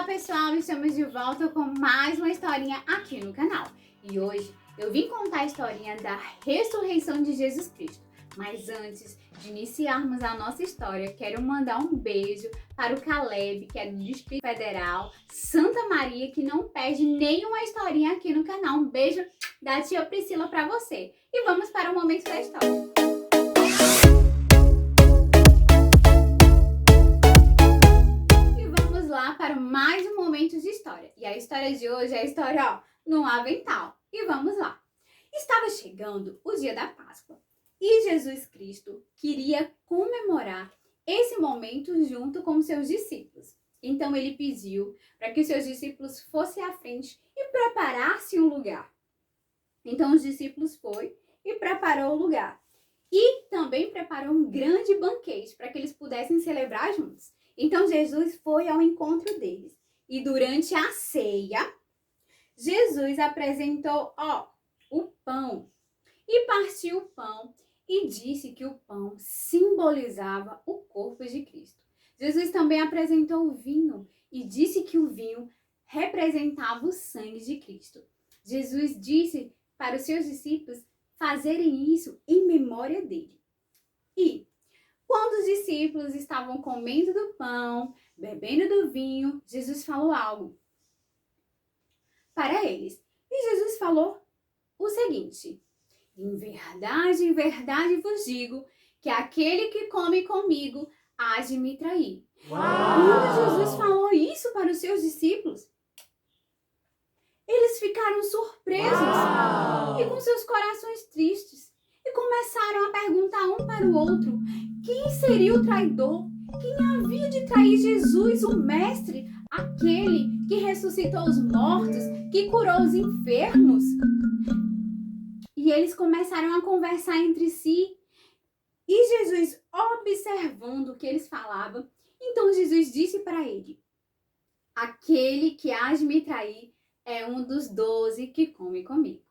Olá pessoal, estamos de volta com mais uma historinha aqui no canal. E hoje eu vim contar a historinha da ressurreição de Jesus Cristo. Mas antes de iniciarmos a nossa história, quero mandar um beijo para o Caleb, que é do Distrito Federal, Santa Maria, que não perde nenhuma historinha aqui no canal. Um beijo da tia Priscila para você. E vamos para o momento da história. Para mais um momento de história. E a história de hoje é a história, no avental. E vamos lá. Estava chegando o dia da Páscoa e Jesus Cristo queria comemorar esse momento junto com seus discípulos. Então ele pediu para que seus discípulos fossem à frente e preparassem um lugar. Então os discípulos foram e preparou o lugar. E também preparou um grande banquete para que eles pudessem celebrar juntos. Então Jesus foi ao encontro deles. E durante a ceia, Jesus apresentou o pão. E partiu o pão e disse que o pão simbolizava o corpo de Cristo. Jesus também apresentou o vinho e disse que o vinho representava o sangue de Cristo. Jesus disse para os seus discípulos fazerem isso em memória dele. E quando os discípulos estavam comendo do pão, bebendo do vinho, Jesus falou algo para eles. E Jesus falou o seguinte: em verdade vos digo que aquele que come comigo há de me trair. Quando Jesus falou isso para os seus discípulos, eles ficaram surpresos e com seus corações tristes. E começaram a perguntar um para o outro quem seria o traidor, quem havia de trair Jesus, o Mestre, aquele que ressuscitou os mortos, que curou os enfermos. E eles começaram a conversar entre si. E Jesus, observando o que eles falavam, então Jesus disse para ele: aquele que há de me trair é um dos 12 que come comigo.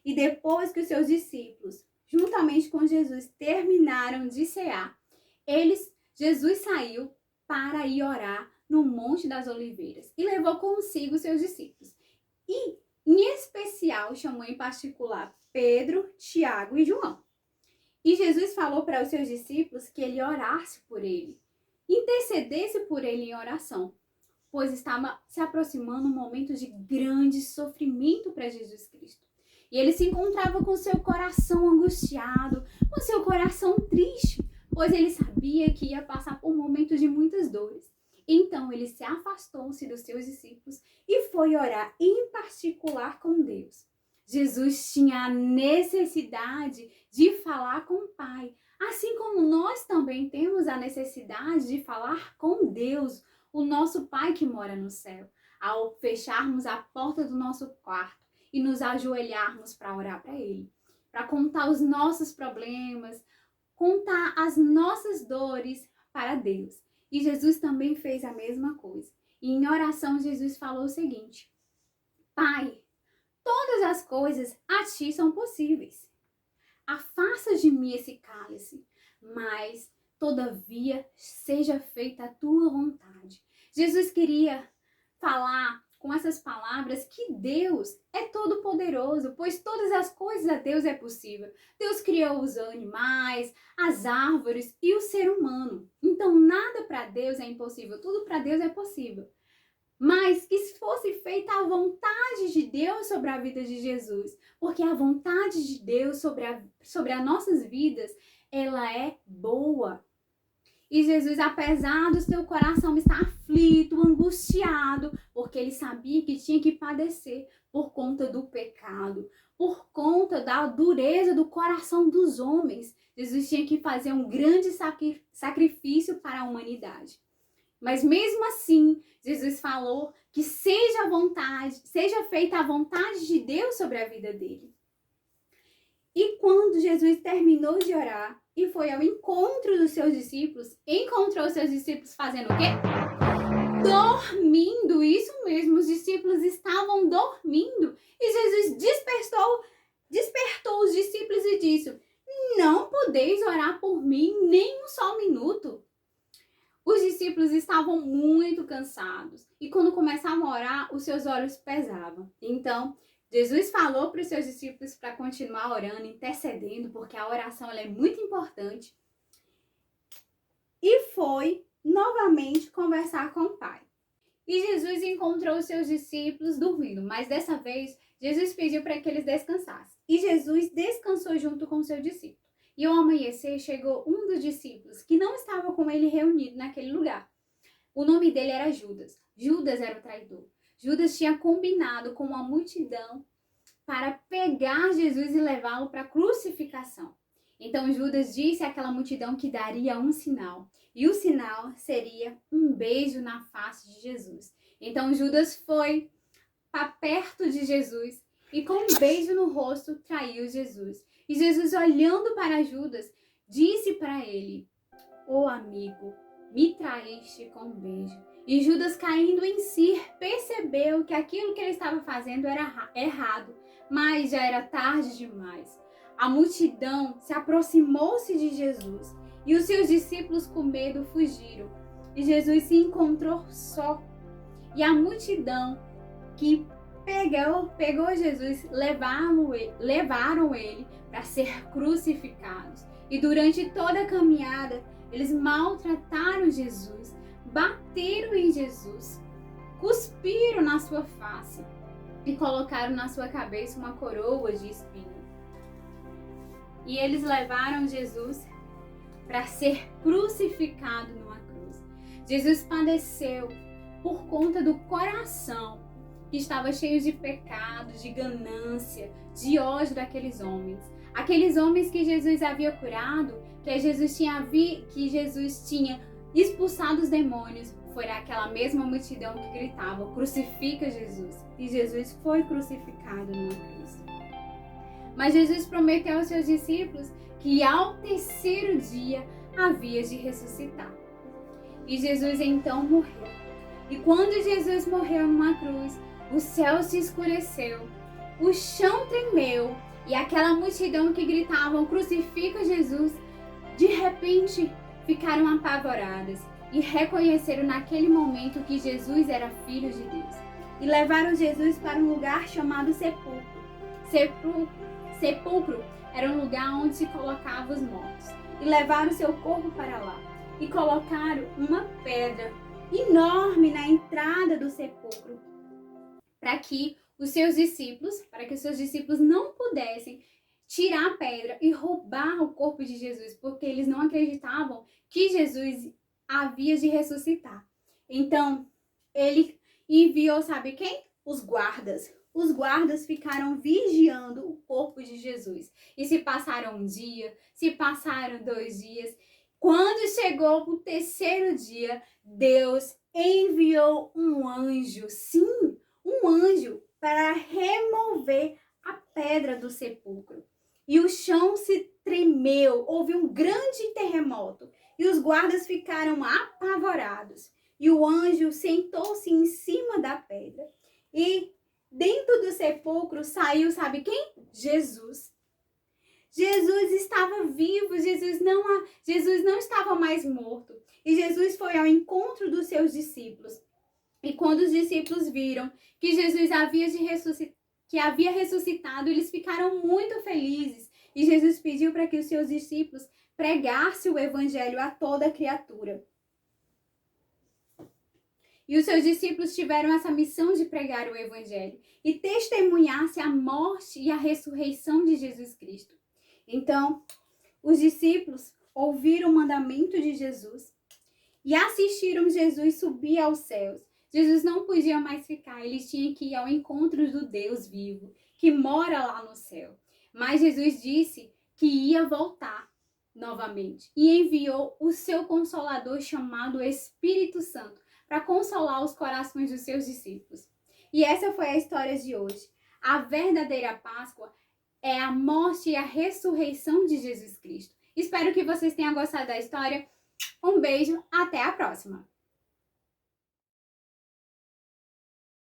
E depois que os seus discípulos, juntamente com Jesus, terminaram de cear, Jesus saiu para ir orar no Monte das Oliveiras e levou consigo seus discípulos. E, em especial, chamou em particular Pedro, Tiago e João. E Jesus falou para os seus discípulos que ele orasse por ele, intercedesse por ele em oração, pois estava se aproximando um momento de grande sofrimento para Jesus Cristo. E ele se encontrava com seu coração angustiado, com seu coração triste, pois ele sabia que ia passar por momentos de muitas dores. Então ele se afastou-se dos seus discípulos e foi orar em particular com Deus. Jesus tinha a necessidade de falar com o Pai, assim como nós também temos a necessidade de falar com Deus, o nosso Pai que mora no céu, ao fecharmos a porta do nosso quarto e nos ajoelharmos para orar para Ele, para contar os nossos problemas, contar as nossas dores para Deus. E Jesus também fez a mesma coisa. E em oração Jesus falou o seguinte: Pai, todas as coisas a Ti são possíveis. Afasta de mim esse cálice, mas todavia seja feita a Tua vontade. Jesus queria falar com essas palavras que Deus é todo poderoso, pois todas as coisas a Deus é possível. Deus criou os animais, as árvores e o ser humano. Então nada para Deus é impossível, tudo para Deus é possível. Mas que fosse feita a vontade de Deus sobre a vida de Jesus, porque a vontade de Deus sobre as nossas vidas, ela é boa. E Jesus, apesar do seu coração estar aflito, angustiado, porque ele sabia que tinha que padecer por conta do pecado, por conta da dureza do coração dos homens, Jesus tinha que fazer um grande sacrifício para a humanidade. Mas mesmo assim, Jesus falou que seja feita a vontade de Deus sobre a vida dele. E quando Jesus terminou de orar e foi ao encontro dos seus discípulos, encontrou seus discípulos fazendo o quê? Dormindo, isso mesmo, os discípulos estavam dormindo. E Jesus despertou os discípulos e disse: não podeis orar por mim nem um só minuto. Os discípulos estavam muito cansados e quando começavam a orar, os seus olhos pesavam. Então, Jesus falou para os seus discípulos para continuar orando, intercedendo, porque a oração ela é muito importante. E foi novamente conversar com o Pai. E Jesus encontrou os seus discípulos dormindo, mas dessa vez Jesus pediu para que eles descansassem. E Jesus descansou junto com o seu discípulo. E ao amanhecer chegou um dos discípulos que não estava com ele reunido naquele lugar. O nome dele era Judas. Judas era o traidor. Judas tinha combinado com a multidão para pegar Jesus e levá-lo para a crucificação. Então Judas disse àquela multidão que daria um sinal. E o sinal seria um beijo na face de Jesus. Então Judas foi para perto de Jesus e com um beijo no rosto traiu Jesus. E Jesus, olhando para Judas, disse para ele: "Ô amigo, me traíste com um beijo." E Judas, caindo em si, percebeu que aquilo que ele estava fazendo era errado, mas já era tarde demais. A multidão se aproximou-se de Jesus e os seus discípulos com medo fugiram. E Jesus se encontrou só. E a multidão que pegou Jesus, levaram ele para ser crucificados. E durante toda a caminhada, eles maltrataram Jesus, bateram em Jesus, cuspiram na sua face e colocaram na sua cabeça uma coroa de espinhos. E eles levaram Jesus para ser crucificado numa cruz. Jesus padeceu por conta do coração que estava cheio de pecados, de ganância, de ódio daqueles homens. Aqueles homens que Jesus havia curado, que Jesus tinha expulsado os demônios, foi aquela mesma multidão que gritava: "Crucifica Jesus!" E Jesus foi crucificado numa cruz. Mas Jesus prometeu aos seus discípulos que ao terceiro dia havia de ressuscitar. E Jesus então morreu. E quando Jesus morreu numa cruz, o céu se escureceu, o chão tremeu e aquela multidão que gritavam: "Crucifica Jesus!" de repente ficaram apavoradas e reconheceram naquele momento que Jesus era Filho de Deus. E levaram Jesus para um lugar chamado sepulcro. Sepulcro era um lugar onde se colocava os mortos. E levaram seu corpo para lá e colocaram uma pedra enorme na entrada do sepulcro para que os seus discípulos não pudessem tirar a pedra e roubar o corpo de Jesus, porque eles não acreditavam que Jesus havia de ressuscitar. Então, ele enviou, sabe quem? Os guardas. Os guardas ficaram vigiando o corpo de Jesus. E se passaram um dia, se passaram 2 dias. Quando chegou o terceiro dia, Deus enviou um anjo, sim, um anjo, para remover a pedra do sepulcro. E o chão se tremeu, houve um grande terremoto. E os guardas ficaram apavorados. E o anjo sentou-se em cima da pedra. E dentro do sepulcro saiu, sabe quem? Jesus. Jesus estava vivo, Jesus não estava mais morto. E Jesus foi ao encontro dos seus discípulos. E quando os discípulos viram que Jesus havia ressuscitado, eles ficaram muito felizes. E Jesus pediu para que os seus discípulos pregassem o evangelho a toda criatura. E os seus discípulos tiveram essa missão de pregar o evangelho e testemunhar-se a morte e a ressurreição de Jesus Cristo. Então, os discípulos ouviram o mandamento de Jesus e assistiram Jesus subir aos céus. Jesus não podia mais ficar, eles tinham que ir ao encontro do Deus vivo, que mora lá no céu. Mas Jesus disse que ia voltar novamente e enviou o seu Consolador chamado Espírito Santo para consolar os corações dos seus discípulos. E essa foi a história de hoje. A verdadeira Páscoa é a morte e a ressurreição de Jesus Cristo. Espero que vocês tenham gostado da história. Um beijo, até a próxima!